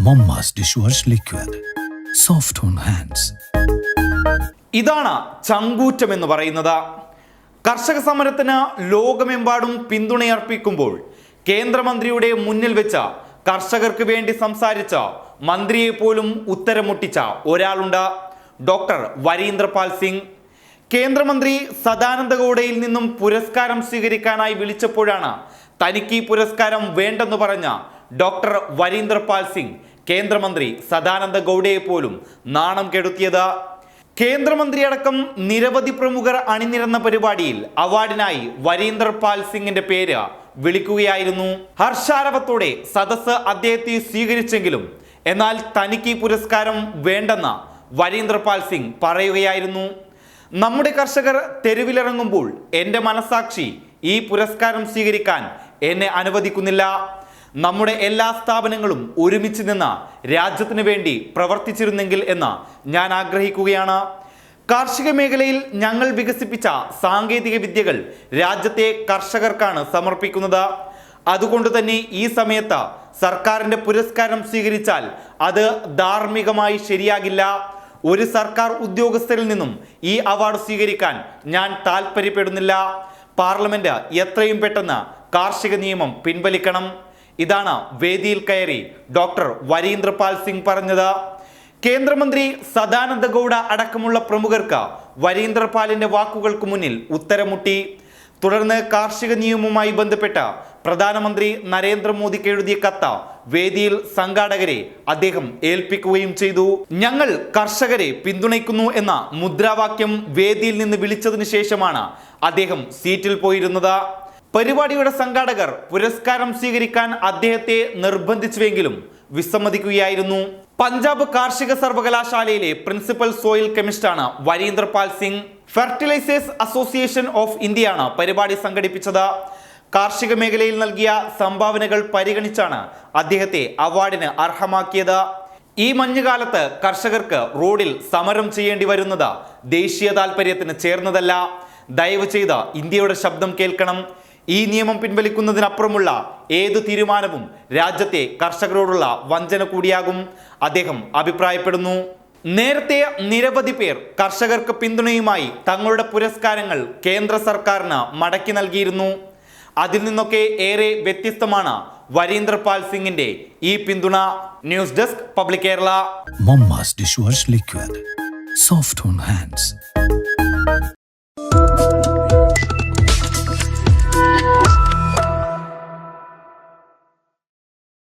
Momma's dishwash liquid. Soft on hands. ഇതാണ് ചങ്കൂറ്റം എന്ന് പറയുന്നത്. കർഷക സമരത്തിന് ലോകമെമ്പാടും പിന്തുണയർപ്പിക്കുമ്പോൾ കേന്ദ്രമന്ത്രിയുടെ മുന്നിൽ വെച്ച കർഷകർക്ക് വേണ്ടി സംസാരിച്ച മന്ത്രിയെ പോലും ഉത്തരം മുട്ടിച്ച ഒരാളുണ്ട്, ഡോക്ടർ വരീന്ദ്രപാൽ സിംഗ്. കേന്ദ്രമന്ത്രി സദാനന്ദ ഗൗഡയിൽ നിന്നും പുരസ്കാരം സ്വീകരിക്കാനായി വിളിച്ചപ്പോഴാണ് തനിക്ക് ഈ പുരസ്കാരം വേണ്ടെന്ന് പറഞ്ഞ ഡോക്ടർ വരീന്ദ്രപാൽ സിംഗ് കേന്ദ്രമന്ത്രി സദാനന്ദ ഗൗഡയെ പോലും നാണം കെടുത്തിയത്. കേന്ദ്രമന്ത്രിയടക്കം നിരവധി പ്രമുഖർ അണിനിരന്ന പരിപാടിയിൽ അവാർഡിനായി വരീന്ദർപാൽ സിംഗിന്റെ പേര് വിളിക്കുകയായിരുന്നു. ഹർഷാരവത്തോടെ സദസ്സ് അദ്ദേഹത്തെ സ്വീകരിച്ചെങ്കിലും എന്നാൽ തനിക്ക് ഈ പുരസ്കാരം വേണ്ടെന്ന് വരീന്ദർപാൽ സിംഗ് പറയുകയായിരുന്നു. നമ്മുടെ കർഷകർ തെരുവിലിറങ്ങുമ്പോൾ എൻ്റെ മനസാക്ഷി ഈ പുരസ്കാരം സ്വീകരിക്കാൻ എന്നെ അനുവദിക്കുന്നില്ല. നമ്മുടെ എല്ലാ സ്ഥാപനങ്ങളും ഒരുമിച്ച് നിന്ന് രാജ്യത്തിന് വേണ്ടി പ്രവർത്തിച്ചിരുന്നെങ്കിൽ എന്ന് ഞാൻ ആഗ്രഹിക്കുകയാണ്. കാർഷിക മേഖലയിൽ ഞങ്ങൾ വികസിപ്പിച്ച സാങ്കേതിക വിദ്യകൾ രാജ്യത്തെ കർഷകർക്കാണ് സമർപ്പിക്കുന്നത്. അതുകൊണ്ട് തന്നെ ഈ സമയത്ത് സർക്കാരിൻ്റെ പുരസ്കാരം സ്വീകരിച്ചാൽ അത് ധാർമ്മികമായി ശരിയാകില്ല. ഒരു സർക്കാർ ഉദ്യോഗസ്ഥരിൽ നിന്നും ഈ അവാർഡ് സ്വീകരിക്കാൻ ഞാൻ താല്പര്യപ്പെടുന്നില്ല. പാർലമെന്റ് എത്രയും പെട്ടെന്ന് കാർഷിക നിയമം പിൻവലിക്കണം. ഇതാണ് വേദിയിൽ കയറി ഡോക്ടർ വരീന്ദ്രപാൽ സിംഗ് പറഞ്ഞത്. കേന്ദ്രമന്ത്രി സദാനന്ദ ഗൗഡ അടക്കമുള്ള പ്രമുഖർക്ക് വരീന്ദ്രപാലിന്റെ വാക്കുകൾക്ക് മുന്നിൽ ഉത്തരമുട്ടി. തുടർന്ന് കാർഷിക നിയമവുമായി ബന്ധപ്പെട്ട പ്രധാനമന്ത്രി നരേന്ദ്രമോദിക്ക് എഴുതിയ കത്ത് വേദിയിൽ സംഘാടകരെ അദ്ദേഹം ഏൽപ്പിക്കുകയും ചെയ്തു. ഞങ്ങൾ കർഷകരെ പിന്തുണയ്ക്കുന്നു എന്ന മുദ്രാവാക്യം വേദിയിൽ നിന്ന് വിളിച്ചതിന് ശേഷമാണ് അദ്ദേഹം സീറ്റിൽ പോയിരുന്നത്. പരിപാടിയുടെ സംഘാടകർ പുരസ്കാരം സ്വീകരിക്കാൻ അദ്ദേഹത്തെ നിർബന്ധിച്ചുവെങ്കിലും വിസമ്മതിക്കുകയായിരുന്നു. പഞ്ചാബ് കാർഷിക സർവകലാശാലയിലെ പ്രിൻസിപ്പൽ സോയിൽ കെമിസ്റ്റാണ് Varinderpal Singh. Fertilisers association of ഇന്ത്യയാണ് പരിപാടി സംഘടിപ്പിച്ചത്. കാർഷിക മേഖലയിൽ നൽകിയ സംഭാവനകൾ പരിഗണിച്ചാണ് അദ്ദേഹത്തെ അവാർഡിന് അർഹമാക്കിയത്. ഈ മഞ്ഞുകാലത്ത് കർഷകർക്ക് റോഡിൽ സമരം ചെയ്യേണ്ടി വരുന്നത് ദേശീയ താൽപര്യത്തിന് ചേർന്നതല്ല. ദയവ് ചെയ്ത് ഇന്ത്യയുടെ ശബ്ദം കേൾക്കണം. ഈ നിയമം പിൻവലിക്കുന്നതിനപ്പുറമുള്ള ഏതു തീരുമാനവും രാജ്യത്തെ കർഷകരോടുള്ള വഞ്ചന കൂടിയാകും, അദ്ദേഹം അഭിപ്രായപ്പെടുന്നു. നേരത്തെ നിരവധി പേർ കർഷകർക്ക് പിന്തുണയുമായി തങ്ങളുടെ പുരസ്കാരങ്ങൾ കേന്ദ്ര സർക്കാരിന് മടക്കി നൽകിയിരുന്നു. അതിൽ നിന്നൊക്കെ ഏറെ വ്യത്യസ്തമാണ് വരീന്ദ്രപാൽ സിംഗിന്റെ ഈ പിന്തുണ. News desk public Kerala. Momma's dishwash liquid. Soft on hands.